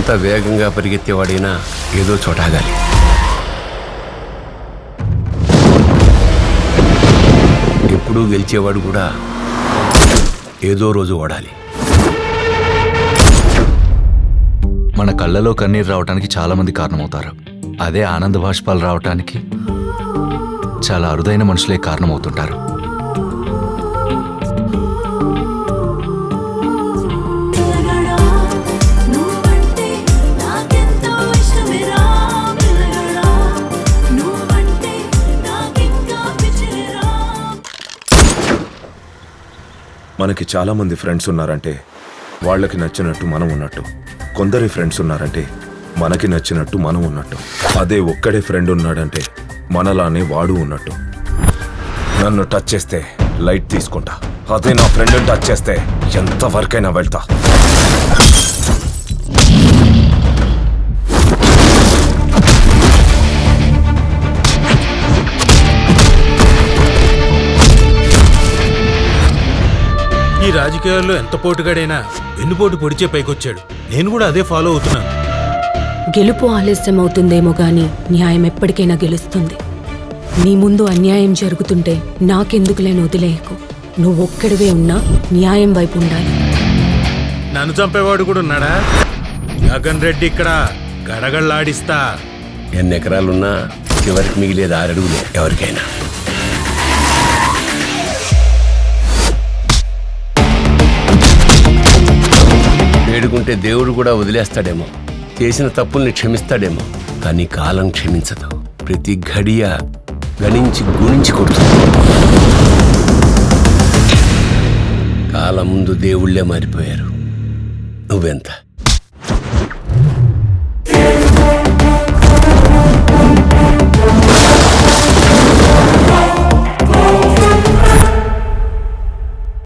ఎంత వేగంగా పరిగెత్తేవాడైనా ఏదో చోట ఆగాలి. ఎప్పుడూ గెలిచేవాడు కూడా ఏదో రోజు ఓడాలి. మన కళ్ళలో కన్నీరు రావటానికి చాలా మంది కారణమవుతారు. అదే ఆనంద బాష్పాలు రావటానికి చాలా అరుదైన మనుషులే కారణమవుతుంటారు. మనకి చాలా మంది ఫ్రెండ్స్ ఉన్నారంటే వాళ్ళకి నచ్చినట్టు మనం ఉన్నట్టు. కొందరి ఫ్రెండ్స్ ఉన్నారంటే మనకి నచ్చినట్టు మనం ఉన్నట్టు. అదే ఒక్కడే ఫ్రెండ్ ఉన్నాడంటే మనలానే వాడు ఉన్నట్టు. నన్ను టచ్ చేస్తే లైట్ తీసుకుంటా, అదే నా ఫ్రెండ్ని టచ్ చేస్తే ఎంతవరకైనా వెళ్తా. ఈ రాజకీయాల్లో ఎంత పోటుగాడైనా వెన్నుపోటు పొడిచే పైకొచ్చాడు. నేను కూడా అదే ఫాలో అవుతున్నాను. గెలుపు ఆలస్యం అవుతుందేమో గాని న్యాయం ఎప్పటికైనా గెలుస్తుంది. నీ ముందు అన్యాయం జరుగుతుంటే నాకెందుకులేని వదిలేయకు. నువ్వొక్కడివే ఉన్నా న్యాయం వైపు ఉండాలి. నన్ను చంపేవాడు కూడా ఉన్నాడా? జగన్ రెడ్డి ఇక్కడ గడగళ్ళాడిస్తా. ఎన్ని ఎకరాలున్నా చివరికి మిగిలేదు 6 అడుగులే ఎవరికైనా. వేడుకుంటే దేవుడు కూడా వదిలేస్తాడేమో, చేసిన తప్పుల్ని క్షమిస్తాడేమో. కానీ కాలం క్షమించదు. ప్రతి ఘడియ గణించి గుణించి కొడుతుంది. కాలం ముందు దేవుళ్లే మారిపోయారు. నువ్వెంత?